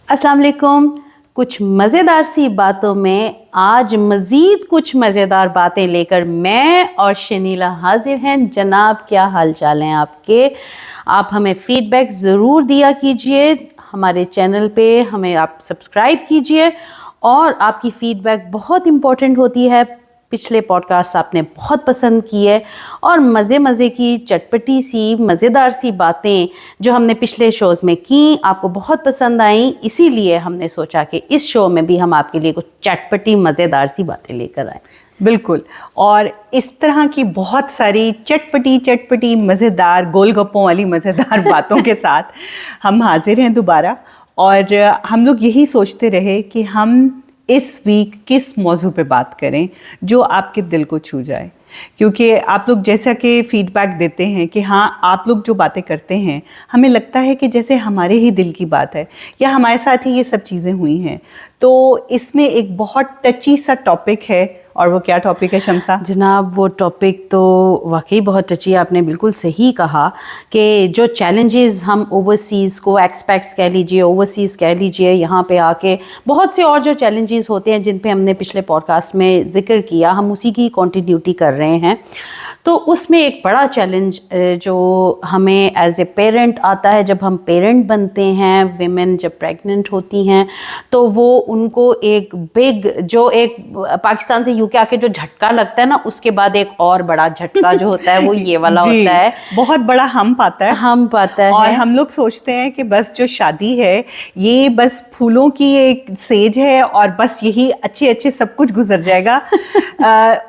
अस्सलाम वालेकुम। कुछ मज़ेदार सी बातों में आज मज़ीद कुछ मज़ेदार बातें लेकर मैं और शनीला हाजिर हैं। जनाब, क्या हाल चाल हैं आपके? आप हमें फ़ीडबैक ज़रूर दिया कीजिए, हमारे चैनल पे हमें आप सब्सक्राइब कीजिए और आपकी फ़ीडबैक बहुत इम्पोर्टेंट होती है। पिछले पॉडकास्ट आपने बहुत पसंद किए और मज़े की चटपटी सी मज़ेदार सी बातें जो हमने पिछले शोज़ में की आपको बहुत पसंद आई, इसीलिए हमने सोचा कि इस शो में भी हम आपके लिए कुछ चटपटी मज़ेदार सी बातें लेकर आए। बिल्कुल, और इस तरह की बहुत सारी चटपटी मज़ेदार गोलगप्पों वाली मज़ेदार बातों के साथ हम हाजिर हैं दोबारा। और हम लोग यही सोचते रहे कि हम इस वीक किस मौजू पे बात करें जो आपके दिल को छू जाए, क्योंकि आप लोग जैसा कि फ़ीडबैक देते हैं कि हाँ, आप लोग जो बातें करते हैं हमें लगता है कि जैसे हमारे ही दिल की बात है या हमारे साथ ही ये सब चीज़ें हुई हैं। तो इसमें एक बहुत टची सा टॉपिक है, और वो क्या टॉपिक है शमसा? जनाब, वो टॉपिक तो वाकई बहुत टची है। आपने बिल्कुल सही कहा कि जो चैलेंजेस हम ओवरसीज़ को एक्सपेक्ट्स कह लीजिए, ओवरसीज़ कह लीजिए, यहाँ पे आके बहुत से और जो चैलेंजेस होते हैं जिन पे हमने पिछले पॉडकास्ट में ज़िक्र किया, हम उसी की कंटिन्यूटी कर रहे हैं। तो उसमें एक बड़ा चैलेंज जो हमें एज ए पेरेंट आता है, जब हम पेरेंट बनते हैं, विमेन जब प्रेग्नेंट होती हैं तो वो उनको एक बिग जो एक पाकिस्तान से यूके आके जो झटका लगता है ना, उसके बाद एक और बड़ा झटका जो होता है वो ये वाला होता है। बहुत बड़ा हम्प आता है और हम लोग सोचते हैं कि बस जो शादी है ये बस फूलों की एक सेज है और बस यही अच्छे सब कुछ गुजर जाएगा।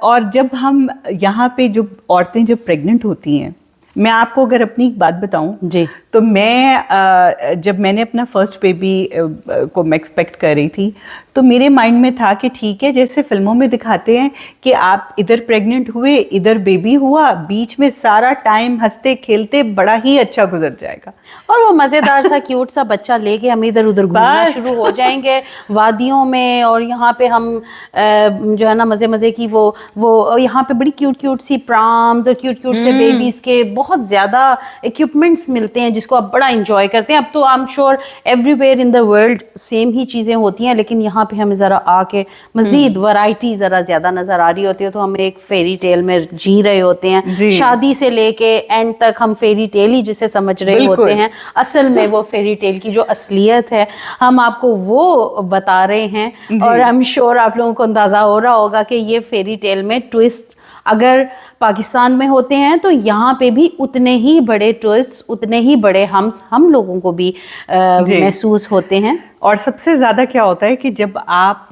और जब हम यहाँ पे जो औरतें जब प्रेग्नेंट होती हैं, मैं आपको अगर अपनी एक बात बताऊं जी, तो मैं जब मैंने अपना फर्स्ट बेबी को मैं एक्सपेक्ट कर रही थी तो मेरे माइंड में था कि ठीक है, जैसे फिल्मों में दिखाते हैं कि आप इधर प्रेग्नेंट हुए, इधर बेबी हुआ, बीच में सारा टाइम हंसते खेलते बड़ा ही अच्छा गुजर जाएगा और वो मज़ेदार सा क्यूट सा बच्चा लेके हम इधर उधर घूमना शुरू हो जाएंगे वादियों में। और यहाँ पे हम जो है ना मज़े की वो यहाँ पे बड़ी क्यूट सी प्राम्स और क्यूट से बेबीज़ के बहुत ज़्यादा इक्विपमेंट्स मिलते हैं जिसको आप बड़ा इंजॉय करते हैं। अब तो I am sure everywhere in the world same ही चीज़ें होती हैं, लेकिन यहाँ पे हमें ज़रा आके मज़ीद वैरायटी ज़रा ज़्यादा नज़र आ रही होती है। तो हम एक फेरी टेल में जी रहे होते हैं, शादी से लेके एंड तक हम फेरी टेल ही जिसे समझ रहे होते हैं। असल में वो फेरी टेल की जो असलियत है हम आपको वो बता रहे हैं। और आई एम श्योर आप लोगों को अंदाज़ा हो रहा होगा कि ये फेरी टेल में ट्विस्ट अगर पाकिस्तान में होते हैं तो यहाँ पे भी उतने ही बड़े ट्विस्ट, उतने ही बड़े हम लोगों को भी महसूस होते हैं। और सबसे ज़्यादा क्या होता है कि जब आप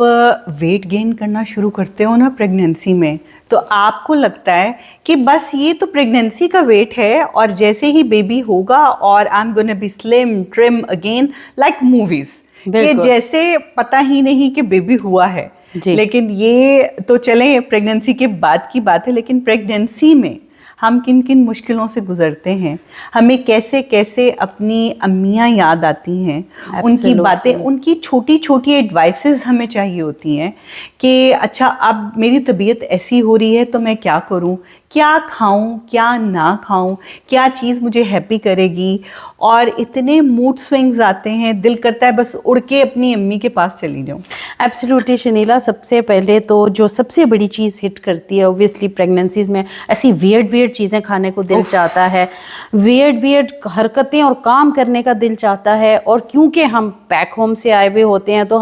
वेट गेन करना शुरू करते हो ना प्रेगनेंसी में, तो आपको लगता है कि बस ये तो प्रेगनेंसी का वेट है और जैसे ही बेबी होगा और I am gonna be slim trim again like movies, ये जैसे पता ही नहीं कि बेबी हुआ है। लेकिन ये तो चलें प्रेगनेंसी के बाद की बात है, लेकिन प्रेगनेंसी में हम किन किन मुश्किलों से गुजरते हैं, हमें कैसे कैसे अपनी अम्मियाँ याद आती हैं, उनकी बातें, उनकी छोटी एडवाइसेस हमें चाहिए होती हैं कि अच्छा अब मेरी तबीयत ऐसी हो रही है तो मैं क्या करूं, क्या खाऊं, क्या ना खाऊं, क्या चीज़ मुझे हैप्पी करेगी। और इतने मूड स्विंग्स आते हैं, दिल करता है बस उड़ के अपनी अम्मी के पास चली जाऊं। एब्सोल्युटली शनीला, सबसे पहले तो जो सबसे बड़ी चीज़ हिट करती है ओब्वियसली प्रेगनेंसीज में, ऐसी वियर्ड चीज़ें खाने को दिल चाहता है, वियर्ड हरकतें और काम करने का दिल चाहता है। और क्योंकि हम बैक होम से आए हुए होते हैं तो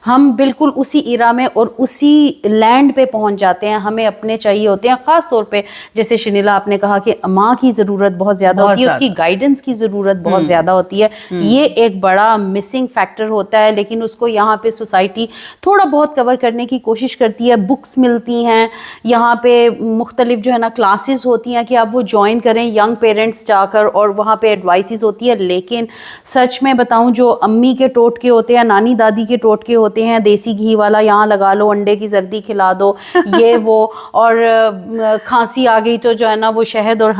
हम बिल्कुल उसी इरा में और उसी लैंड पे पहुंच जाते हैं। हमें अपने चाहिए होते हैं, ख़ास तौर पे जैसे शनीला आपने कहा कि माँ की ज़रूरत बहुत ज़्यादा होती है, उसकी गाइडेंस की ज़रूरत बहुत ज़्यादा होती है। ये एक बड़ा मिसिंग फैक्टर होता है, लेकिन उसको यहाँ पे सोसाइटी थोड़ा बहुत कवर करने की कोशिश करती है। बुक्स मिलती हैं यहाँ पे, मुख्तलिफ जो है ना क्लासेस होती हैं कि आप वो ज्वाइन करें यंग पेरेंट्स जाकर, और वहाँ पे एडवाइसेस होती है। लेकिन सच में बताऊँ, जो अम्मी के टोटके होते हैं, नानी दादी के टोटके होते हैं, देसी घी वाला यहाँ लगा लो, अंडे की जर्दी खिला दो, ये वो, और खांसी आ गई तो जो है ना वो शहद और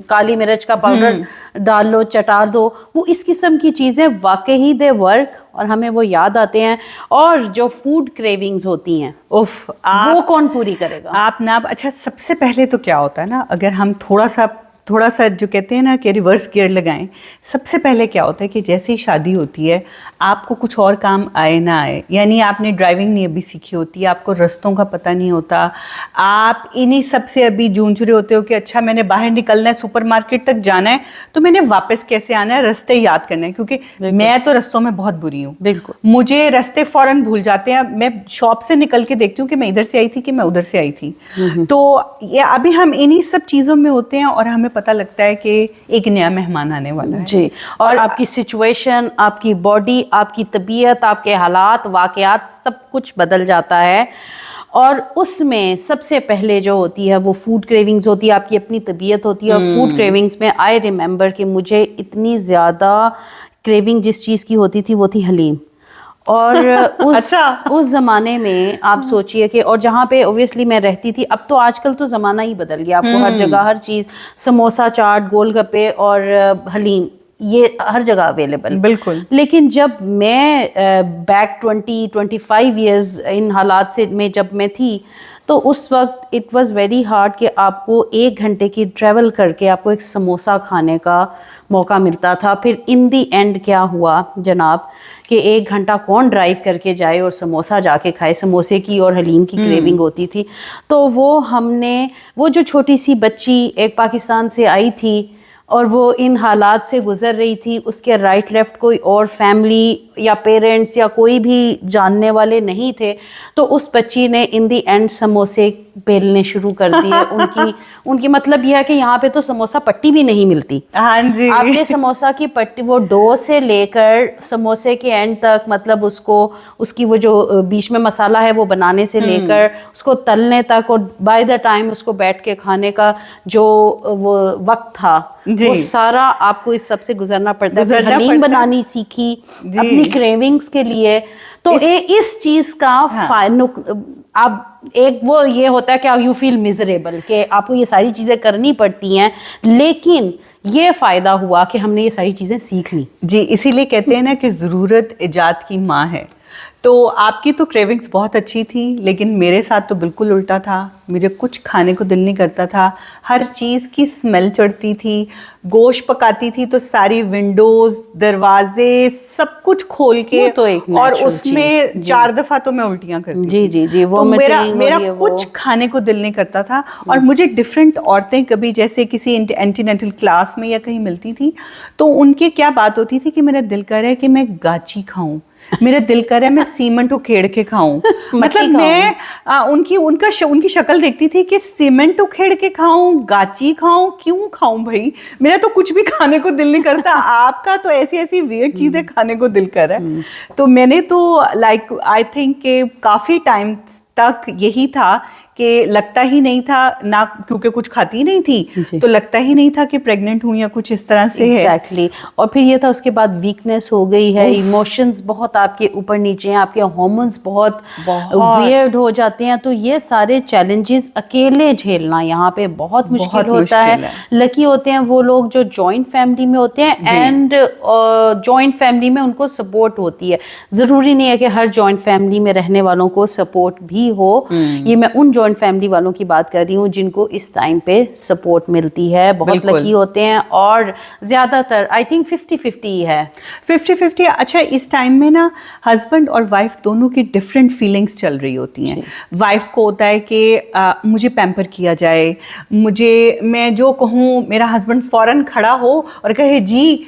काली मिर्च का पाउडर डाल लो, चटा दो, वो इस किस्म की चीज़ें वाकई दे वर्क और हमें वो याद आते हैं। और जो फूड क्रेविंग्स होती हैं वो कौन पूरी करेगा? आप ना, अच्छा सबसे पहले तो क्या होता है ना, अगर हम थोड़ा सा تھوڑا سا جو کہتے ہیں نا کہ ریورس گیئر لگائیں. سب سے پہلے کیا ہوتا ہے کہ جیسے ہی شادی ہوتی ہے آپ کو کچھ اور کام آئے نہ آئے, یعنی آپ نے ڈرائیونگ نہیں ابھی سیکھی ہوتی, آپ کو رستوں کا پتہ نہیں ہوتا, آپ انہی سب سے ابھی جونجھ رہے ہوتے ہو کہ اچھا میں نے باہر نکلنا ہے, سپر مارکیٹ تک جانا ہے, تو میں نے واپس کیسے آنا ہے, رستے یاد کرنا ہے, کیونکہ میں تو رستوں میں بہت بری ہوں. بالکل, مجھے رستے فوراً بھول جاتے ہیں. میں شاپ سے نکل کے دیکھتی ہوں کہ میں ادھر سے آئی تھی کہ میں ادھر سے آئی تھی. تو یہ ابھی ہم انہی سب چیزوں میں ہوتے ہیں اور ہمیں پتہ لگتا ہے کہ ایک نیا مہمان آنے والا ہے. جی, اور آپ کی سچویشن, آپ کی باڈی, آپ کی طبیعت, آپ کے حالات, واقعات, سب کچھ بدل جاتا ہے. اور اس میں سب سے پہلے جو ہوتی ہے وہ فوڈ کریونگز ہوتی ہے, آپ کی اپنی طبیعت ہوتی ہے. اور فوڈ کریونگز میں آئی ریممبر کہ مجھے اتنی زیادہ کریونگ جس چیز کی ہوتی تھی وہ تھی حلیم. اور اس زمانے میں آپ سوچئے کہ, اور جہاں پہ اوبویسلی میں رہتی تھی, اب تو آج کل تو زمانہ ہی بدل گیا, آپ کو ہر جگہ ہر چیز, سموسا, چاٹ, گول گپے اور حلیم, یہ ہر جگہ اویلیبل. بالکل. لیکن جب میں بیک 25 ایئرز ان حالات سے میں جب میں تھی, تو اس وقت اٹ واز ویری ہارڈ کہ آپ کو 1 گھنٹے کی ٹریول کر کے آپ کو ایک سموسا کھانے کا موقع ملتا تھا. پھر ان دی اینڈ کیا ہوا جناب کہ 1 گھنٹہ کون ڈرائیو کر کے جائے اور سموسا جا کے کھائے. سموسے کی اور حلیم کی کریونگ ہوتی تھی. تو وہ ہم نے, وہ جو چھوٹی سی بچی ایک پاکستان سے آئی تھی اور وہ ان حالات سے گزر رہی تھی, اس کے رائٹ لیفٹ کوئی اور فیملی یا پیرنٹس یا کوئی بھی جاننے والے نہیں تھے, تو اس بچی نے ان دی اینڈ سموسے بیلنے شروع کر دیے. ان کی مطلب یہ ہے کہ یہاں پہ تو سموسا پٹی بھی نہیں ملتی. ہاں جی, آپ نے سموسا کی پٹی, وہ ڈو سے لے کر سموسے کے اینڈ تک, مطلب اس کی وہ جو بیچ میں مسالہ ہے وہ بنانے سے لے کر اس کو تلنے تک, اور بائی دا ٹائم اس کو بیٹھ کے کھانے کا جو وہ وقت تھا, وہ سارا آپ کو اس سب سے گزرنا پڑتا ہے. حلیم بنانی سیکھی اپنی کریونگز کے لیے. تو اس چیز کا اب ایک وہ یہ ہوتا ہے کہ یو فیل میزریبل کہ آپ کو یہ ساری چیزیں کرنی پڑتی ہیں, لیکن یہ فائدہ ہوا کہ ہم نے یہ ساری چیزیں سیکھ لی. جی, اسی لیے کہتے ہیں نا کہ ضرورت ایجاد کی ماں ہے. تو آپ کی تو کریونگز بہت اچھی تھی, لیکن میرے ساتھ تو بالکل الٹا تھا. مجھے کچھ کھانے کو دل نہیں کرتا تھا, ہر چیز کی اسمیل چڑھتی تھی. گوشت پکاتی تھی تو ساری ونڈوز, دروازے, سب کچھ کھول کے, اور اس میں 4 دفعہ تو میں الٹیاں کرتی تھی. جی جی, وہ میرا کچھ کھانے کو دل نہیں کرتا تھا. اور مجھے ڈفرینٹ عورتیں کبھی جیسے کسی اینٹی نیٹل کلاس میں یا کہیں ملتی تھی, تو ان کی کیا بات ہوتی تھی کہ میرا دل کر رہا ہے کہ میں گاچی کھاؤں, میرا دل کر رہا ہے میں سیمنٹ اکھیڑ کے کھاؤں. مطلب میں ان کی شکل دیکھتی تھی کہ سیمنٹ اکھیڑ کے کھاؤں, گاچی کھاؤں, کیوں کھاؤں بھائی, میرا تو کچھ بھی کھانے کو دل نہیں کرتا. آپ کا تو ایسی ویئرڈ چیزیں کھانے کو دل کر رہا ہے. تو میں نے تو لائک آئی تھنک کہ کافی ٹائم تک یہی تھا کہ لگتا ہی نہیں تھا نہ, کیونکہ کچھ کھاتی نہیں تھی تو لگتا ہی نہیں تھا کہ پریگننٹ ہوں یا کچھ اس طرح سے ہے. ایگزیکٹلی. اور پھر یہ تھا اس کے بعد ویکنیس ہو گئی ہے, ایموشنز بہت آپ کے اوپر نیچے ہیں, آپ کے ہارمونز بہت ویئرڈ ہو جاتے ہیں. تو یہ سارے چیلنجز اکیلے جھیلنا یہاں پہ بہت مشکل ہوتا ہے. لکی ہوتے ہیں وہ لوگ جو جوائنٹ فیملی میں ہوتے ہیں, اینڈ جوائنٹ فیملی میں ان کو سپورٹ ہوتی ہے. ضروری نہیں ہے کہ ہر جوائنٹ فیملی میں رہنے والوں کو سپورٹ بھی ہو. یہ میں ان جوائنٹ فیملی والوں کی بات کر رہی ہوں جن کو اس ٹائم پہ سپورٹ ملتی ہے, بہت لکی ہوتے ہیں. اور زیادہ تر آئی تھنک 50-50 ہے. 50-50. اچھا, اس ٹائم میں نا ہسبینڈ اور وائف دونوں کی ڈفرینٹ فیلنگس چل رہی ہوتی ہیں. وائف کو ہوتا ہے کہ مجھے پیمپر کیا جائے, میں جو کہوں میرا ہسبینڈ فوراً کھڑا ہو اور کہے جی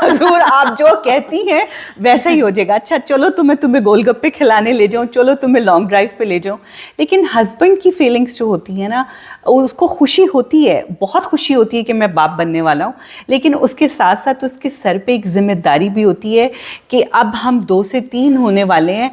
حضور آپ جو کہتی ہیں ویسا ہی ہو جائے گا. اچھا چلو تمہیں گول گپے کھلانے لے جاؤں, چلو تمہیں لانگ ڈرائیو پہ لے جاؤں. لیکن ہسبینڈ کی فیلنگس جو ہوتی ہیں نا, اس کو خوشی ہوتی ہے, بہت خوشی ہوتی ہے کہ میں باپ بننے والا ہوں, لیکن اس کے ساتھ ساتھ اس کے سر پہ ایک ذمہ داری بھی ہوتی ہے کہ اب ہم 2 سے 3 ہونے والے ہیں,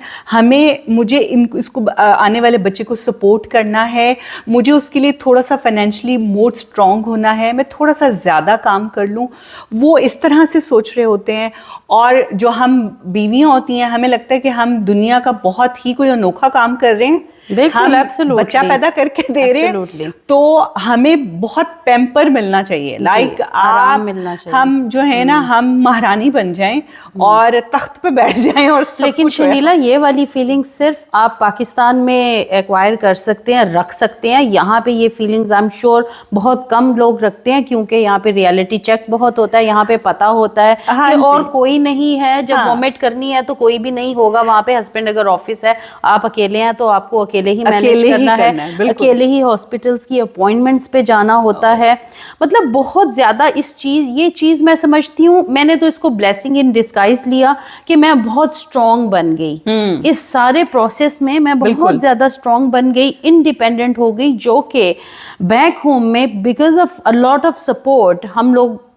مجھے اس کو آنے والے بچے کو سپورٹ کرنا ہے, مجھے اس کے لیے تھوڑا سا فائنینشلی مور اسٹرانگ ہونا ہے, میں تھوڑا سا زیادہ کام کر لوں. وہ اس طرح سے سوچ رہے ہوتے ہیں. اور جو ہم بیویاں ہوتی ہیں, ہمیں لگتا ہے کہ ہم دنیا کا بہت ہی کوئی انوکھا کام کر رہے ہیں, बिल्कुल, हम absolutely, बच्चा पैदा करके दे रहे हैं, absolutely, तो हमें बहुत पैम्पर मिलना चाहिए, लाइक आराम मिलना चाहिए। हम जो है ना, हम महारानी बन जाएं और तख्त पे बैठ जाएं और सब लेकिन कुछ हो। शनीला, ये वाली फीलिंग सिर्फ आप पाकिस्तान में एक्वायर कर सकते हैं, रख सकते हैं। यहाँ पे ये फीलिंग्स आई एम श्योर बहुत कम लोग रखते हैं, क्योंकि यहाँ पे रियलिटी चेक बहुत होता है, यहाँ पे पता होता है हाँ कि जी। और कोई नहीं है। जब हाँ। वॉमिट करनी है तो कोई भी नहीं होगा वहाँ पे। हस्बैंड अगर ऑफिस है, आप अकेले हैं, तो आपको अकेले ही मैनेज अकेले ही करना करना है, है, बिल्कुल। अकेले ही हॉस्पिटल्स की अपॉइंटमेंट्स पे जाना होता है। मतलब बहुत ज्यादा ये चीज मैं समझती हूँ, मैंने तो इसको ब्लेसिंग इन डिस्गाइज लिया कि मैं बहुत स्ट्रांग बन गई इस सारे प्रोसेस में। मैं बहुत ज्यादा स्ट्रांग बन गई, इंडिपेंडेंट हो गई, जो कि बैक होम में because of a lot of support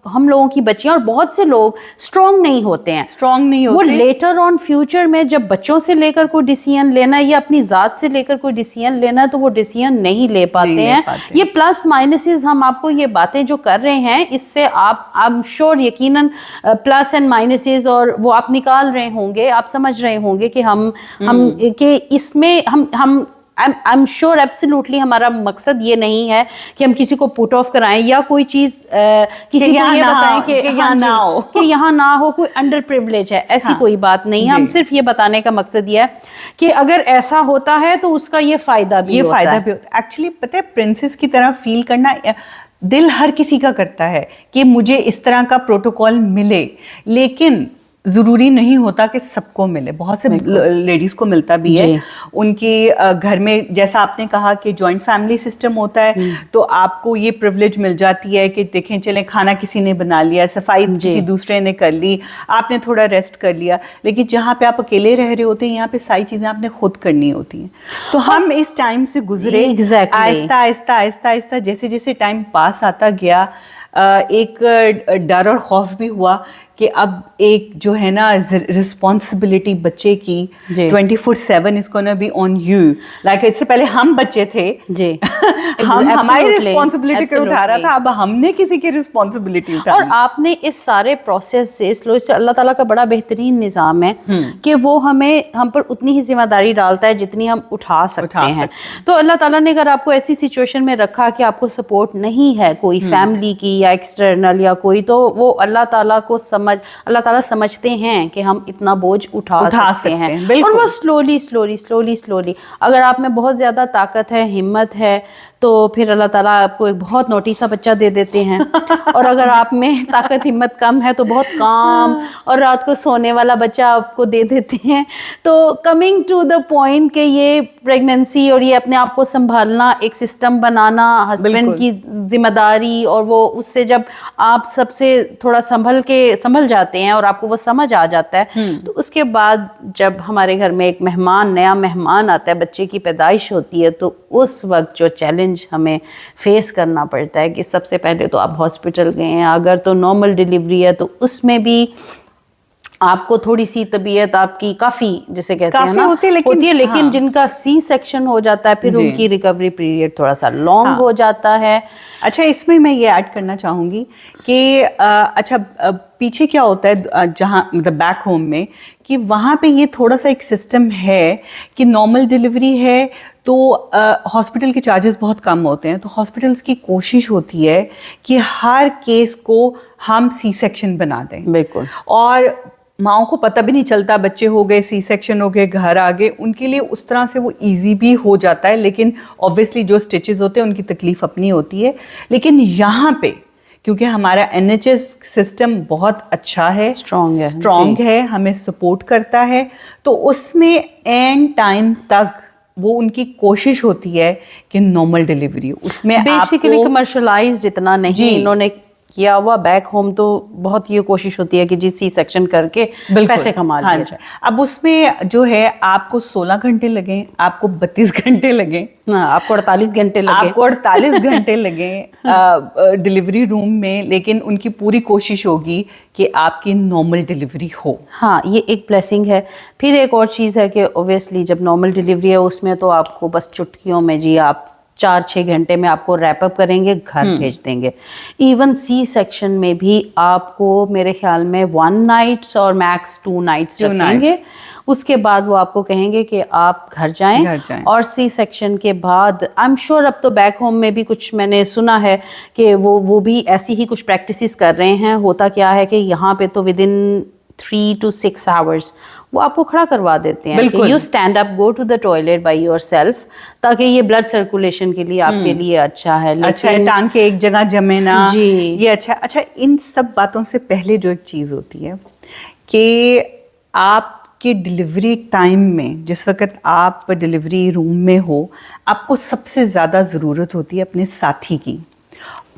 हम लोगों की बच्चियां और बहुत से लोग स्ट्रांग नहीं होते हैं। स्ट्रांग नहीं वो होते। लेटर ऑन फ्यूचर में जब बच्चों से लेकर कोई डिसीजन लेना है या अपनी जात से लेकर कोई डिसीजन लेना है, तो वो डिसीजन नहीं ले पाते हैं। ये प्लस माइनसेस हम आपको ये बातें जो कर रहे हैं, इससे आप आई एम श्योर यकीनन प्लस एंड माइनसेस और वो आप निकाल रहे होंगे, आप समझ रहे होंगे कि हम कि इसमें हम आई एम श्योर एब्सोल्युटली हमारा मकसद ये नहीं है कि हम किसी को पुट ऑफ कराएं या कोई चीज किसी को ये बताएं कि यहाँ ना हो, कि यहाँ ना हो, कोई अंडर प्रिविलेज है, ऐसी कोई बात नहीं है। हम सिर्फ ये बताने का मकसद ये है कि अगर ऐसा होता है तो उसका ये फायदा भी होता है। एक्चुअली पता है, प्रिंसेस की तरह फील करना दिल हर किसी का करता है कि मुझे इस तरह का प्रोटोकॉल मिले, लेकिन ज़रूरी नहीं होता कि सबको मिले। बहुत से लेडीज़ को मिलता भी है। उनकी घर में, जैसा आपने कहा कि जॉइंट फैमिली सिस्टम होता है, तो आपको ये प्रिविलेज मिल जाती है कि देखें, चलें, खाना किसी ने बना लिया, सफाई किसी दूसरे ने कर ली, आपने थोड़ा रेस्ट कर लिया। लेकिन जहाँ पे आप अकेले रह रहे होते हैं, यहाँ पे सारी चीज़ें आपने खुद करनी होती हैं। तो हम इस टाइम से गुजरे, आहिस्ता आहिस्ता आहिस्ता आहिस्ता, जैसे जैसे टाइम पास आता गया, एक डर और खौफ भी हुआ कि अब एक जो है ना रिस्पॉन्सिबिलिटी बच्चे की 24/7 is gonna be on you. Like इससे पहले हम बच्चे थे जी हम हमारी रिस्पॉन्सिबिलिटी को उठा रहा था, अब हमने किसी की रिस्पॉन्सिबिलिटी उठा। और आपने इस सारे प्रोसेस से अल्लाह ताला का बड़ा बेहतरीन निज़ाम है कि वो हम पर उतनी ही जिम्मेदारी डालता है जितनी हम उठा सकते हैं। तो अल्लाह ताला ने अगर आपको ऐसी सिचुएशन में रखा कि आपको सपोर्ट नहीं है कोई फैमिली की या एक्सटर्नल या कोई, तो वो अल्लाह ताला समझते हैं कि हम इतना बोझ उठा सकते हैं। और वो स्लोली अगर आप में बहुत ज्यादा ताकत है, हिम्मत है, तो फिर अल्लाह ताला आपको एक बहुत नोटी सा बच्चा दे देते हैं। और अगर आप में ताकत हिम्मत कम है तो बहुत काम और रात को सोने वाला बच्चा आपको दे देते हैं। तो कमिंग टू द पॉइंट कि ये प्रेगनेंसी और ये अपने आप को संभालना, एक सिस्टम बनाना, हस्बैंड की जिम्मेदारी, और वो उससे जब आप सबसे थोड़ा संभल जाते हैं और आपको वो समझ आ जाता है, तो उसके बाद जब हमारे घर में एक नया मेहमान आता है, बच्चे की पैदाइश होती है, तो उस वक्त जो चैलेंज हमें फेस करना पड़ता है कि सबसे पहले तो आप हॉस्पिटल गए हैं, अगर तो नॉर्मल डिलीवरी है तो उसमें भी आपको थोड़ी सी तबीयत आपकी काफी, जैसे कहते हैं ना, होती है, लेकिन जिनका सी सेक्शन हो जाता है फिर उनकी रिकवरी पीरियड थोड़ा सा लॉन्ग हो जाता है। अच्छा, इसमें मैं ये ऐड करना चाहूँगी कि अच्छा पीछे क्या होता है, जहाँ मतलब बैक होम में, कि वहाँ पे ये थोड़ा सा एक सिस्टम है कि नॉर्मल डिलीवरी है तो हॉस्पिटल के चार्जेस बहुत कम होते हैं, तो हॉस्पिटल्स की कोशिश होती है कि हर केस को हम सी सेक्शन बना दें। बिल्कुल। और माओ को पता भी नहीं चलता, बच्चे हो गए, सी सेक्शन हो गए, घर आ गए, उनके लिए उस तरह से वो इजी भी हो जाता है। लेकिन ऑब्वियसली जो स्टिचेस होते हैं उनकी तकलीफ अपनी होती है। लेकिन यहाँ पे क्योंकि हमारा NHS सिस्टम बहुत अच्छा है, स्ट्रॉन्ग है, हमें सपोर्ट करता है, तो उसमें एंड टाइम तक वो उनकी कोशिश होती है कि नॉर्मल डिलीवरी, उसमें बेसिकली कमर्शलाइज्ड इतना नहीं इन्होंने किया हुआ। बैक होम तो बहुत ये कोशिश होती है कि जी सी सेक्शन करके पैसे कमा लिया जाए। अब उसमें जो है आपको 16 घंटे लगे, आपको 32 घंटे लगे, आपको 48 घंटे लगे, आपको 48 घंटे लगे डिलीवरी रूम में, लेकिन उनकी पूरी कोशिश होगी कि आपकी नॉर्मल डिलीवरी हो। हाँ, ये एक ब्लेसिंग है। फिर एक और चीज़ है कि ओबियसली जब नॉर्मल डिलीवरी है उसमें तो आपको बस चुटकियों में जी आप 4-6 घंटे में आपको रैप अप करेंगे, घर भेज देंगे। इवन सी सेक्शन में भी आपको मेरे ख्याल में 1 नाइट्स और मैक्स 2 नाइट्स रखेंगे, उसके बाद वो आपको कहेंगे कि आप घर जाएं। और सी सेक्शन के बाद आई एम श्योर अब तो बैक होम में भी कुछ मैंने सुना है कि वो भी ऐसी ही कुछ प्रैक्टिसेस कर रहे हैं। होता क्या है कि यहाँ पे तो विद इन 3 to 6 hours वो आपको खड़ा करवा देते हैं कि you stand up, go to the toilet by yourself, ताकि ये ब्लड सर्कुलेशन के लिए आपके लिए अच्छा है। अच्छा है, टांग के एक जगह जमे ना जी, ये अच्छा। इन सब बातों से पहले जो एक चीज़ होती है कि आपके डिलीवरी टाइम में, जिस वक्त आप डिलीवरी रूम में हो, आपको सबसे ज़्यादा ज़रूरत होती है अपने साथी की।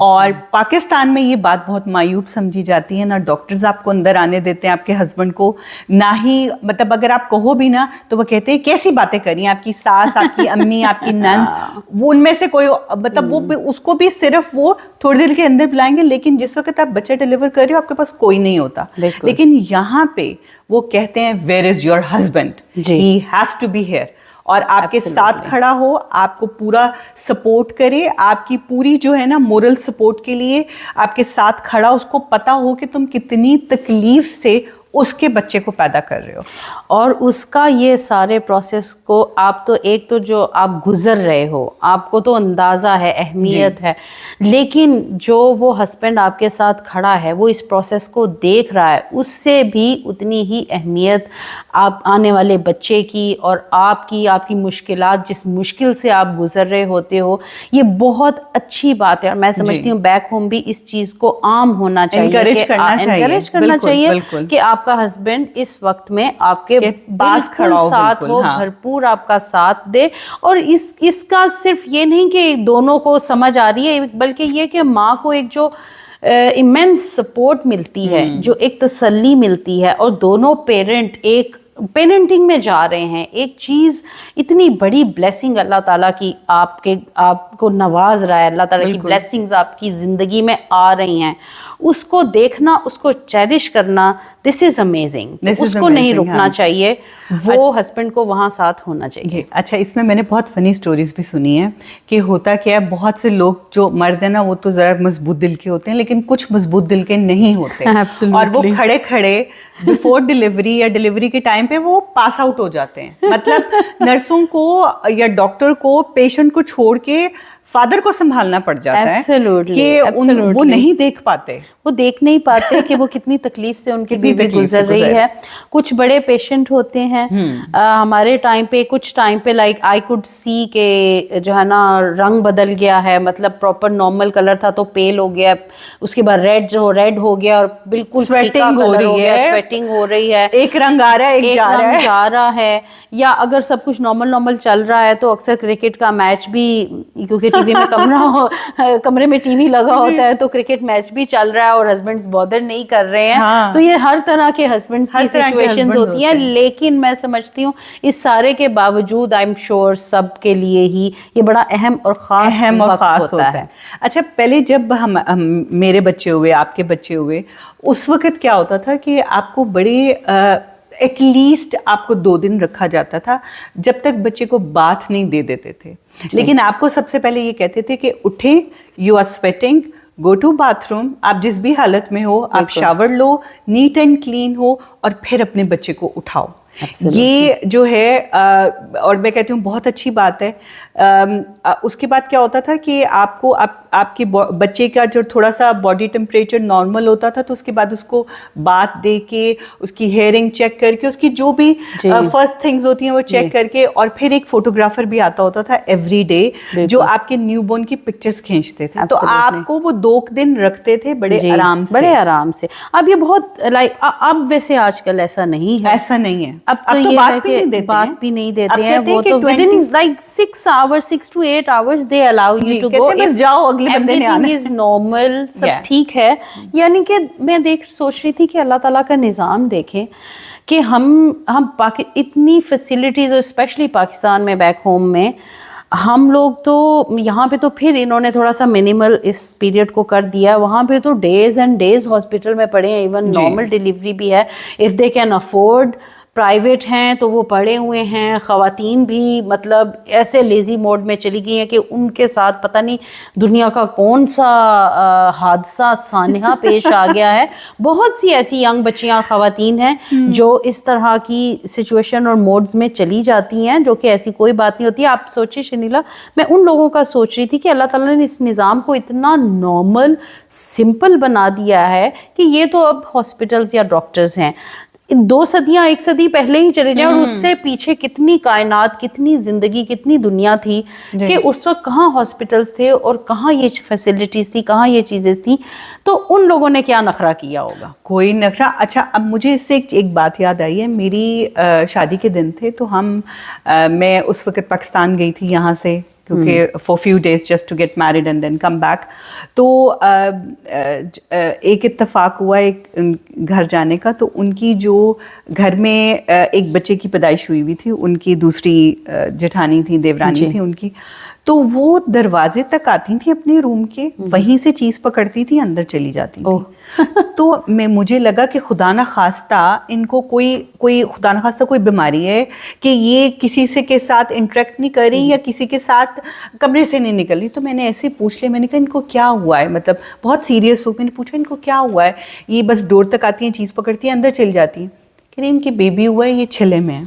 और पाकिस्तान में ये बात बहुत मायूब समझी जाती है, ना डॉक्टर्स आपको अंदर आने देते हैं आपके हस्बैंड को, ना ही मतलब अगर आप कहो भी ना तो वो कहते हैं कैसी बातें करी आपकी सास, आपकी अम्मी, आपकी नंद, वो उनमें से कोई मतलब वो उसको भी सिर्फ वो थोड़ी देर के अंदर बुलाएंगे, लेकिन जिस वक्त आप बच्चा डिलीवर कर रहे हो आपके पास कोई नहीं होता। लेकिन यहाँ पे वो कहते हैं where is your husband, he has to be here, और आपके साथ खड़ा हो, आपको पूरा सपोर्ट करे, आपकी पूरी जो है ना मोरल सपोर्ट के लिए आपके साथ खड़ा, उसको पता हो कि तुम कितनी तकलीफ से उसके बच्चे को पैदा कर रहे हो, और उसका ये सारे प्रोसेस को आप तो एक तो जो आप गुजर रहे हो आपको तो अंदाज़ा है, अहमियत है, लेकिन जो वो हस्बैंड आपके साथ खड़ा है वो इस प्रोसेस को देख रहा है, उससे भी उतनी ही अहमियत आप आने वाले बच्चे की और आपकी मुश्किलात, जिस मुश्किल से आप गुजर रहे होते हो, ये बहुत अच्छी बात है। और मैं समझती हूँ बैक होम भी इस चीज़ को आम होना चाहिए, एनकरेज करना चाहिए कि आपका हस्बैंड इस वक्त में आपके पास खड़ा हो, साथ हो, भरपूर आपका साथ दे। और इसका सिर्फ ये नहीं कि दोनों को समझ आ रही है, बल्कि ये कि माँ को एक जो इमेंस सपोर्ट मिलती है, जो एक तसल्ली मिलती है, और दोनों पेरेंट एक पेरेंटिंग में जा रहे हैं, एक चीज़ इतनी बड़ी ब्लेसिंग अल्लाह ताला की आपको नवाज रहा है, अल्लाह ताला की ब्लेसिंग्स आपकी ज़िंदगी में आ रही हैं, उसको देखना, उसको चेरिश करना, दिस इज़ अमेजिंग। उसको नहीं रुकना चाहिए, वो हस्बैंड को वहाँ साथ होना चाहिए। अच्छा, इसमें मैंने बहुत फनी स्टोरीज भी सुनी है कि होता क्या है, बहुत से लोग जो मर्द है ना वो तो ज़रा मजबूत दिल के होते हैं, लेकिन कुछ मजबूत दिल के नहीं होते और वो खड़े खड़े बिफोर डिलीवरी या डिलीवरी के टाइम पे वो पास आउट हो जाते हैं। मतलब नर्सों को या डॉक्टर को पेशेंट को छोड़ के फादर को संभालना पड़ जाता है कि वो नहीं देख पाते, वो देख नहीं पाते कि वो कितनी तकलीफ से उनकी बीवी गुजर रही है। कुछ बड़े पेशेंट होते हैं हमारे टाइम पे, कुछ टाइम पे लाइक आई कुड सी के जो है ना रंग बदल गया है, मतलब प्रॉपर नॉर्मल कलर था तो पेल हो गया, उसके बाद रेड हो गया और बिल्कुल स्वेटिंग हो रही है, एक रंग आ रहा है, एक जा रहा है। या अगर सब कुछ नॉर्मल चल रहा है तो अक्सर क्रिकेट का मैच भी, क्योंकि टीवी में कमरे में टीवी लगा होता है, तो क्रिकेट मैच भी चल रहा है और हस्बैंड्स बॉदर नहीं कर रहे हैं। हाँ। तो ये हर तरह के हस्बैंड्स की सिचुएशंस होती हैं, लेकिन मैं समझती हूँ इस सारे के बावजूद आई एम श्योर सब के लिए ही ये बड़ा अहम और खास होता है। अच्छा, पहले जब हम मेरे बच्चे हुए, आपके बच्चे हुए, उस वक्त क्या होता था कि आपको बड़े एटलीस्ट आपको 2 दिन रखा जाता था जब तक बच्चे को बाथ नहीं दे देते थे, लेकिन आपको सबसे पहले ये कहते थे कि उठे, you are sweating, go to bathroom, आप जिस भी हालत में हो आप शावर लो, नीट एंड क्लीन हो और फिर अपने बच्चे को उठाओ। ये जो है और मैं कहती हूँ बहुत अच्छी बात है। उसके बाद क्या होता था कि आपको आपके बच्चे का जो थोड़ा सा बॉडी टेम्परेचर नॉर्मल होता था तो उसके बाद उसको बात दे के, उसकी हेयरिंग चेक करके, उसकी जो भी फर्स्ट थिंग्स होती हैं वो चेक करके, और फिर एक फोटोग्राफर भी आता होता था एवरी डे जो आपके न्यूबॉर्न की पिक्चर्स खींचते थे। तो आपको वो 2 दिन रखते थे बड़े आराम से। अब ये बहुत लाइक अब वैसे आजकल ऐसा नहीं है, अब तो ये बात भी नहीं देते हैं। वो तो within like 6 hours, 6 to 8 hours they allow you to go. बस जाओ, अगले बंदे ने आना। Everything is normal, सब ठीक है। यानी कि मैं सोच रही थी कि अल्लाह ताला का निज़ाम देखें कि हम इतनी फैसिलिटीज, और स्पेशली पाकिस्तान में बैक होम में हम लोग तो यहाँ पे तो फिर इन्होंने थोड़ा सा मिनिमल इस पीरियड को कर दिया, वहाँ पे तो डेज एंड डेज हॉस्पिटल में पड़े हैं, इवन नॉर्मल डिलीवरी भी है। If they can afford private ہیں تو وہ پڑھے ہوئے ہیں، خواتین بھی مطلب ایسے لیزی موڈ میں چلی گئی ہیں کہ ان کے ساتھ پتہ نہیں دنیا کا کون سا حادثہ سانحہ پیش آ گیا ہے. بہت سی ایسی ینگ بچیاں اور خواتین ہیں جو اس طرح کی سچویشن اور موڈز میں چلی جاتی ہیں، جو کہ ایسی کوئی بات نہیں ہوتی. آپ سوچیں شنیلا، میں ان لوگوں کا سوچ رہی تھی کہ اللہ تعالیٰ نے اس نظام کو اتنا نارمل سمپل بنا دیا ہے کہ یہ تو اب ہاسپٹلز یا ڈاکٹرز ہیں. 2 صدیاں 1 صدی پہلے ہی چلے جائیں اور اس سے پیچھے کتنی کائنات، کتنی زندگی، کتنی دنیا تھی کہ اس وقت کہاں ہاسپٹلز تھے اور کہاں یہ فیسلٹیز تھی، کہاں یہ چیزیں تھیں. تو ان لوگوں نے کیا نخرہ کیا ہوگا؟ کوئی نخرہ. اچھا اب مجھے اس سے ایک بات یاد آئی ہے. میری شادی کے دن تھے تو میں اس وقت پاکستان گئی تھی یہاں سے، کیونکہ for few days just to get married and then come back. تو ایک اتفاق ہوا ایک گھر جانے کا. تو ان کی جو گھر میں ایک بچے کی پیدائش ہوئی تھی، ان کی دوسری جٹھانی تھی، دیورانی تھی ان کی. تو وہ دروازے تک آتی تھیں اپنے روم کے، وہیں سے چیز پکڑتی تھی، اندر چلی جاتی تھی. تو مجھے لگا کہ خدا نہ خواستہ ان کو کوئی خدا نہ خواستہ کوئی بیماری ہے کہ یہ کسی سے کے ساتھ انٹریکٹ نہیں کر رہی یا کسی کے ساتھ کمرے سے نہیں نکل رہی. تو میں نے ایسے پوچھ لیا، میں نے کہا ان کو کیا ہوا ہے، مطلب بہت سیریس ہو. میں نے پوچھا ان کو کیا ہوا ہے، یہ بس ڈور تک آتی ہیں، چیز پکڑتی ہیں، اندر چلی جاتی ہیں. کہ ان کی بیبی ہوا ہے، یہ چھلے میں ہے.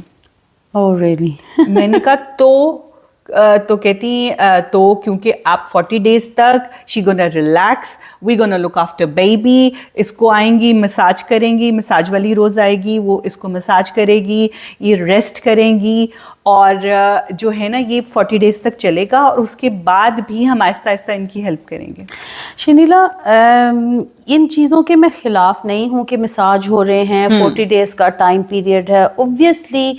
Oh really؟ میں نے کہا تو کہتی تو کیونکہ آپ 40 days تک شی گونا ریلیکس، وی گونا لک آفٹر بیبی. اس کو آئیں گی مساج کریں گی، مساج والی روز آئے گی، وہ اس کو مساج کرے گی، یہ ریسٹ کریں گی، اور جو ہے نا یہ 40 days تک چلے گا، اور اس کے بعد بھی ہم آہستہ آہستہ ان کی ہیلپ کریں گے. شنیلا ان چیزوں کے میں خلاف نہیں ہوں کہ مساج ہو رہے ہیں، 40 days کا ٹائم پیریڈ ہے. اوبویسلی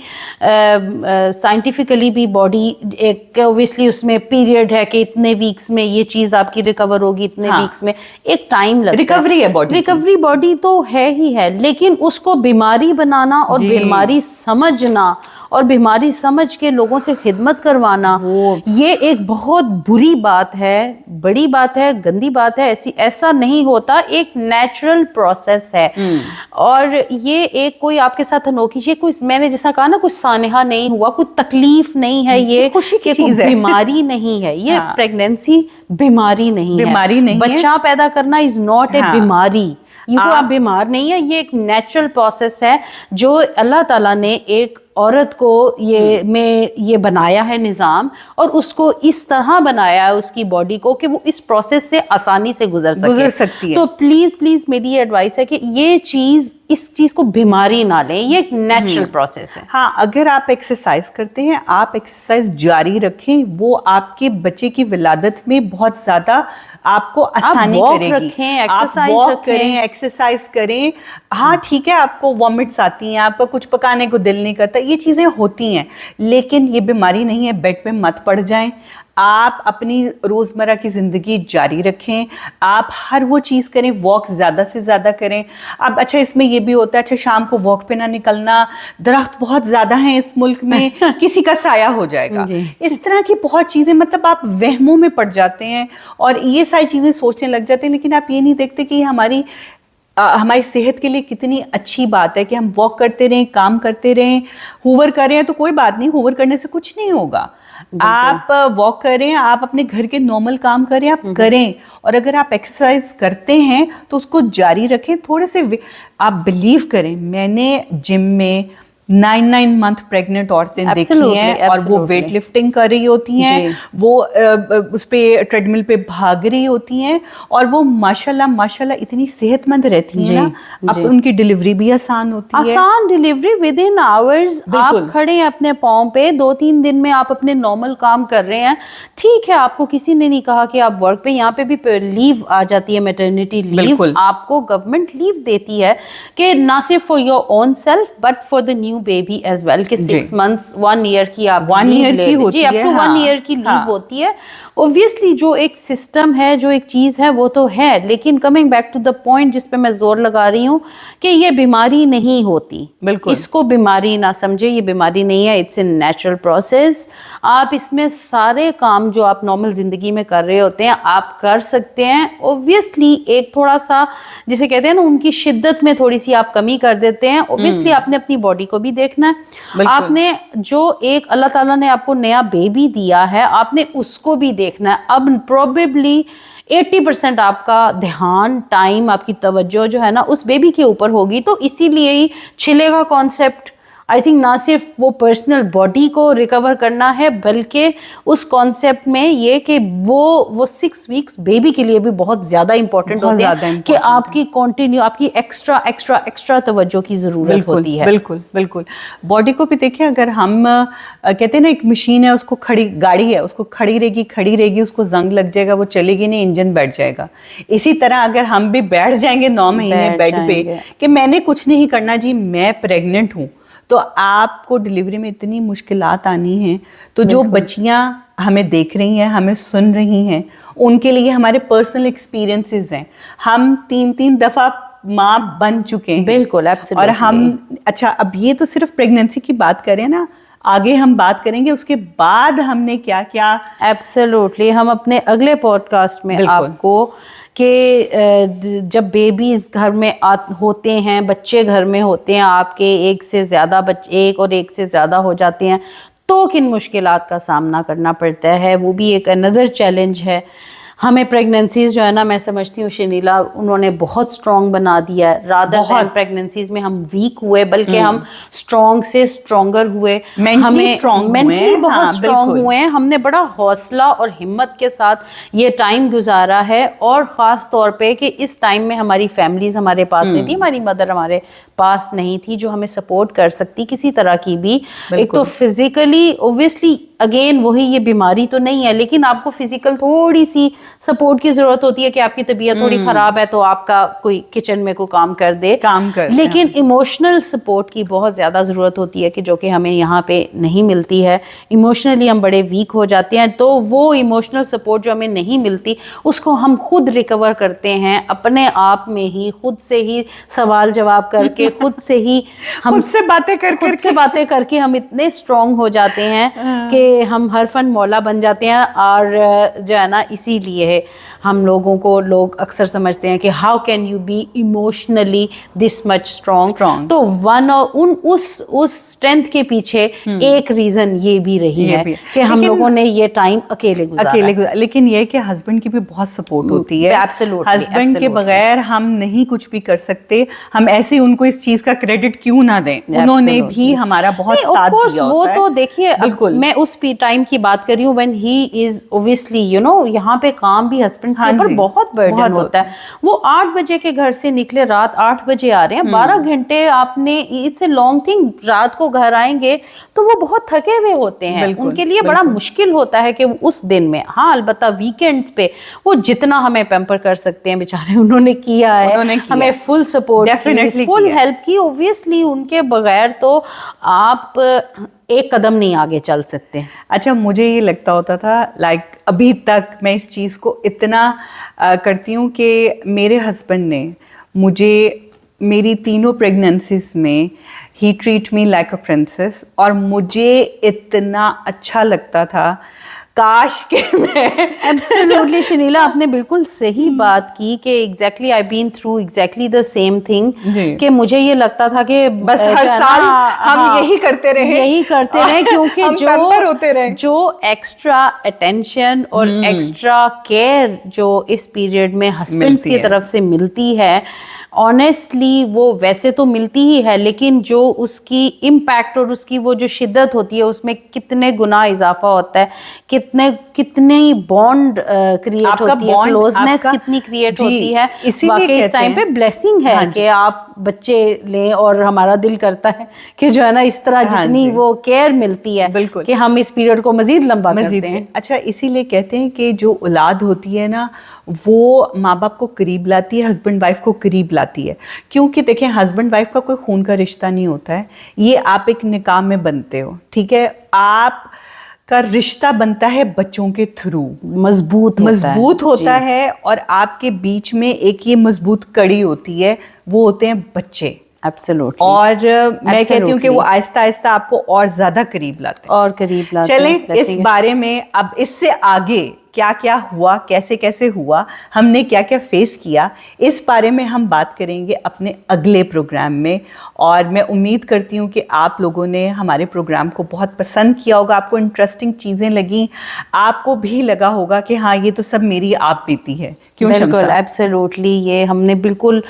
سائنٹیفکلی بھی باڈی ایک اوبویسلی اس میں پیریڈ ہے کہ اتنے ویکس میں یہ چیز آپ کی ریکور ہوگی، اتنے ویکس میں ایک ٹائم لگتا ہے. ریکوری ہے باڈی، ریکوری باڈی تو ہے ہی ہے، لیکن اس کو بیماری بنانا اور بیماری سمجھنا اور بیماری سمجھ کے لوگوں سے خدمت کروانا، یہ ایک بہت بری بات ہے، بڑی بات ہے، گندی بات ہے. ایسا نہیں ہوتا، ایک نیچرل پروسیس ہے. اور یہ ایک کوئی آپ کے ساتھ انوکھی چیز، کوئی میں نے جیسا کہا نا، کوئی سانحہ نہیں ہوا، کوئی تکلیف نہیں ہے، یہ خوشی کی کوئی چیز ہے، بیماری نہیں ہے. یہ پریگنینسی بیماری نہیں ہے. بچہ پیدا کرنا از ناٹ اے بیماری. یہ کوئی آپ بیمار نہیں ہے، یہ ایک نیچرل پروسیس ہے جو اللہ تعالیٰ نے ایک عورت کو یہ بنایا ہے نظام، اور اس کو اس طرح بنایا ہے اس کی باڈی کو کہ وہ اس پروسیس سے آسانی سے گزر سکتی ہے. تو پلیز میری یہ ایڈوائس ہے کہ اس چیز کو بیماری نہ لیں، یہ ایک نیچرل پروسیس ہے. ہاں، اگر آپ ایکسرسائز کرتے ہیں، آپ ایکسرسائز جاری رکھیں، وہ آپ کے بچے کی ولادت میں بہت زیادہ آپ کو آسانی کرے گی. آپ واک کریں، ایکسرسائز کریں. ہاں ٹھیک ہے، آپ کو وامٹس آتی ہیں، آپ کا کچھ پکانے کو دل نہیں کرتا، یہ چیزیں ہوتی ہیں، لیکن یہ بیماری نہیں ہے. بیڈ پہ مت پڑ جائیں. آپ اپنی روزمرہ کی زندگی جاری رکھیں. آپ ہر وہ چیز کریں، واک زیادہ سے زیادہ کریں. اب اچھا اس میں یہ بھی ہوتا ہے، اچھا شام کو واک پہ نہ نکلنا، درخت بہت زیادہ ہیں اس ملک میں، کسی کا سایہ ہو جائے گا. اس طرح کی بہت چیزیں، مطلب آپ وہموں میں پڑ جاتے ہیں اور یہ ساری چیزیں سوچنے لگ جاتے ہیں، لیکن آپ یہ نہیں دیکھتے کہ ہماری صحت کے لیے کتنی اچھی بات ہے کہ ہم واک کرتے رہیں، کام کرتے رہیں. ہوور کر رہے ہیں تو کوئی بات نہیں، ہوور کرنے سے کچھ نہیں ہوگا. آپ واک کریں، آپ اپنے گھر کے نارمل کام کریں، آپ کریں. اور اگر آپ ایکسرسائز کرتے ہیں تو اس کو جاری رکھیں. تھوڑے سے آپ بلیو کریں، میں نے جم میں 9 month پریگننٹ عورتیں دیکھی ہیں، اور وہ ویٹ لفٹنگ کر رہی ہوتی ہیں، وہ اس پہ ٹریڈ مل پہ بھاگ رہی ہوتی ہیں، اور وہ ماشاءاللہ اتنی صحت مند رہتی ہیں نا. اب ان کی ڈیلیوری بھی آسان ہوتی ہے، آسان ڈیلیوری ود ان آورز. آپ کھڑے ہیں اپنے پاؤں پہ، 2-3 دن میں آپ اپنے نارمل کام کر رہے ہیں. ٹھیک ہے، آپ کو کسی نے نہیں کہا کہ آپ ورک پہ، یہاں پہ بھی لیو آ جاتی ہے، میٹرنیٹی لیو. آپ کو گورنمنٹ لیو دیتی ہے کہ نہ صرف for your own self but for the new baby as well, کہ 6 months 1 year کی آپ لیو لے لیجیے، اپ ٹو 1 year کی لیو ہوتی ہے. اوبویسلی جو ایک سسٹم ہے، جو ایک چیز ہے، وہ تو ہے، لیکن coming back to the point جس پہ میں زور لگا رہی ہوں کہ یہ بیماری نہیں ہوتی. بالکل اس کو بیماری نہ سمجھے، یہ بیماری نہیں ہے، اٹس اے نیچرل پروسیس. آپ اس میں سارے کام جو آپ نارمل زندگی میں کر رہے ہوتے ہیں آپ کر سکتے ہیں. اوبویسلی ایک تھوڑا سا جسے کہتے ہیں نا، ان کی شدت میں تھوڑی سی آپ کمی کر دیتے ہیں. اوبویسلی آپ نے اپنی باڈی کو بھی देखना है, आपने जो एक अल्लाह ताला ने आपको नया बेबी दिया है आपने उसको भी देखना है। अब प्रोबेबली 80% आपका ध्यान, टाइम, आपकी तवज्जो जो है ना उस बेबी के ऊपर होगी। तो इसीलिए ही छिले का कॉन्सेप्ट आई थिंक ना सिर्फ वो पर्सनल बॉडी को रिकवर करना है बल्कि उस कॉन्सेप्ट में ये कि वो 6 वीक्स बेबी के लिए भी बहुत ज्यादा इंपॉर्टेंट होते हैं कि आपकी कंटिन्यू, आपकी एक्स्ट्रा तवज्जो की जरूरत होती है। बिल्कुल बिल्कुल। बॉडी को भी देखिए, अगर हम कहते हैं ना एक मशीन है, उसको खड़ी गाड़ी है, उसको खड़ी रहेगी, उसको जंग लग जाएगा, वो चलेगी नहीं, इंजन बैठ जाएगा। इसी तरह अगर हम भी बैठ जाएंगे 9 महीने बेड पे कि मैंने कुछ नहीं करना जी, मैं प्रेग्नेंट हूँ, तो आपको डिलीवरी में इतनी मुश्किलात आनी हैं। तो जो बच्चियां हमें देख रही हैं, हमें सुन रही हैं, उनके लिए हमारे पर्सनल एक्सपीरियंसेस हैं। हम 3-3 दफा माँ बन चुके हैं। बिल्कुल, एब्सोल्युटली। और हम अच्छा, अब ये तो सिर्फ प्रेगनेंसी की बात करें ना, आगे हम बात करेंगे उसके बाद हमने क्या क्या। एब्सोल्युटली, हम अपने अगले पॉडकास्ट में आपको कि जब बेबीज घर में होते हैं, बच्चे घर में होते हैं, आपके एक से ज़्यादा बच्चे, एक और एक से ज़्यादा हो जाते हैं, तो किन मुश्किलात का सामना करना पड़ता है, वो भी एक अनदर चैलेंज है। हमें प्रेगनेंसीज जो है ना, मैं समझती हूँ शनीला, उन्होंने बहुत स्ट्रॉन्ग बना दिया है। रादर देन प्रेगनेंसीज में हम वीक हुए, बल्कि हम स्ट्रॉन्ग से स्ट्रॉन्गर हुए, मेंटली बहुत स्ट्रॉन्ग हुए हैं। हमने बड़ा हौसला और हिम्मत के साथ ये टाइम गुजारा है। और ख़ास तौर पे कि इस टाइम में हमारी फैमिलीज हमारे पास नहीं थी, हमारी मदर हमारे पास नहीं थी जो हमें सपोर्ट कर सकती किसी तरह की भी। एक तो फिजिकली ओब्वियसली, अगेन वही, ये बीमारी तो नहीं है, लेकिन आपको फिजिकल थोड़ी सी सपोर्ट की जरूरत होती है कि आपकी तबीयत थोड़ी खराब है तो आपका कोई किचन में कोई काम कर दे, लेकिन इमोशनल सपोर्ट की बहुत ज्यादा जरूरत होती है कि जो कि हमें यहाँ पे नहीं मिलती है। इमोशनली हम बड़े वीक हो जाते हैं, तो वो इमोशनल सपोर्ट जो हमें नहीं मिलती उसको हम खुद रिकवर करते हैं अपने आप में ही, खुद से ही सवाल जवाब करके, खुद से ही हम खुद से बातें करके हम इतने स्ट्रांग हो जाते हैं कि हम हर फन मौला बन जाते हैं। और जो है ना, इसीलिए हम लोगों को लोग अक्सर समझते हैं कि how can you B emotionally this much strong. तो उस स्ट्रेंथ के पीछे एक रीजन ये भी रही है कि हम लोगों ने ये टाइम अकेले गुजारा। लेकिन ये कि हस्बैंड की भी बहुत सपोर्ट होती है। हस्बैंड के बगैर हम नहीं कुछ भी कर सकते। हम ऐसे उनको इस चीज का क्रेडिट क्यों ना दें, उन्होंने भी हमारा बहुत साथ दिया होता है। वो तो देखिए, मैं उस टाइम की बात कर रही हूँ व्हेन ही इज ओब्वियसली यहाँ पे काम भी हस्बैंड के ऊपर बहुत बर्डन होता है। वो 8 बजे के घर से निकले, रात 8 बजे आ रहे हैं, 12 घंटे आपने, इट्स ए लॉन्ग थिंग। रात को घर आएंगे तो वो बहुत थके हुए होते हैं, उनके लिए बड़ा मुश्किल होता है कि उस दिन में, हाँ अलबत्ता वीकेंड्स पे वो जितना हमें पैम्पर कर सकते हैं बेचारे उन्होंने किया है, हमें फुल सपोर्ट, फुल हेल्प की। ओब्वियसली उनके बगैर तो आप एक कदम नहीं आगे चल सकते। अच्छा, मुझे ये लगता होता था अभी तक मैं इस चीज़ को इतना करती हूँ कि मेरे हस्बैंड ने मुझे मेरी तीनों प्रेगनेंसीज में ही treat me like a princess, और मुझे इतना अच्छा लगता था काश के मैं। एब्सोल्युटली शनीला, आपने बिल्कुल सही बात की कि exactly I been through exactly the same thing कि मुझे ये लगता था कि बस हर साल हम यही करते रहे क्योंकि जो एक्स्ट्रा अटेंशन और एक्स्ट्रा केयर जो इस पीरियड में हस्बैंड्स की तरफ से मिलती है, ऑनेस्टली वो वैसे तो मिलती ही है, लेकिन जो उसकी इम्पैक्ट और उसकी वो जो शिद्दत होती है उसमें कितने गुना इजाफा होता है, कितनी बॉन्ड क्रिएट होती है, क्लोजनेस कितनी क्रिएट होती है। वाकई इस टाइम पे ब्लेसिंग है कि आप बच्चे लें, और हमारा दिल करता है कि जो है ना इस तरह जितनी वो केयर मिलती है कि हम इस पीरियड को मजीद लंबा करते हैं। अच्छा, इसीलिए कहते हैं कि जो औलाद होती है ना, वो माँ बाप को करीब लाती है, हस्बैंड वाइफ को करीब लाती है। क्योंकि देखें, हस्बैंड वाइफ का कोई खून का रिश्ता नहीं होता है, ये आप एक निकाह में बनते हो, ठीक है, आप का रिश्ता बनता है बच्चों के थ्रू, मजबूत होता है, और आपके बीच में एक ये मजबूत कड़ी होती है, वो होते हैं बच्चे। एब्सोल्युटली। और मैं कहती हूँ कि वो आहिस्ता आहिस्ता आपको और ज्यादा करीब लाते हैं। चलें इस बारे में अब इससे आगे क्या क्या हुआ, कैसे कैसे हुआ, हमने क्या क्या फेस किया, इस बारे में हम बात करेंगे अपने अगले प्रोग्राम में। और मैं उम्मीद करती हूँ कि आप लोगों ने हमारे प्रोग्राम को बहुत पसंद किया होगा, आपको इंटरेस्टिंग चीज़ें लगी, आपको भी लगा होगा कि हाँ ये तो सब मेरी आप बीती है। क्यों बिल्कुल, शमसा? एब्सोल्युटली, ये हमने बिल्कुल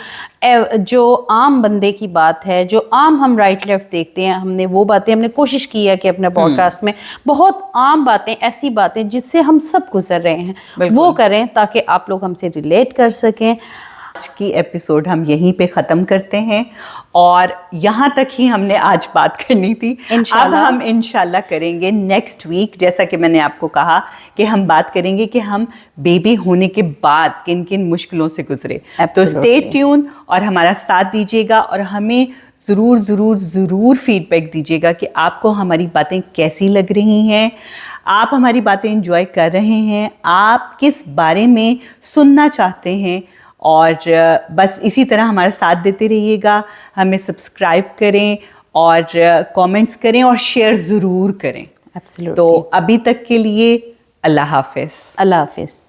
जो आम बंदे की बात है, जो आम हम राइट लेफ्ट देखते हैं, हमने वो बातें, हमने कोशिश की है कि अपने पॉडकास्ट में बहुत आम बातें, ऐसी बातें जिससे हम सब गुजर रहे हैं, बिल्कुल। वो करें ताकि आप लोग हमसे रिलेट कर सकें। आज की एपिसोड हम यहीं पे ख़त्म करते हैं, और यहाँ तक ही हमने आज बात करनी थी। अब इंशाल्लाह। हम इंशाल्लाह करेंगे नेक्स्ट वीक, जैसा कि मैंने आपको कहा कि हम बात करेंगे कि हम बेबी होने के बाद किन किन मुश्किलों से गुजरे। तो स्टे Absolutely. ट्यून और हमारा साथ दीजिएगा, और हमें ज़रूर ज़रूर ज़रूर फीडबैक दीजिएगा कि आपको हमारी बातें कैसी लग रही हैं, आप हमारी बातें एंजॉय कर रहे हैं, आप किस बारे में सुनना चाहते हैं। और बस इसी तरह हमारा साथ देते रहिएगा, हमें सब्सक्राइब करें और कमेंट्स करें और शेयर ज़रूर करें। एब्सोल्युटली। तो अभी तक के लिए अल्लाह हाफ़िज़। अल्लाह हाफिज़।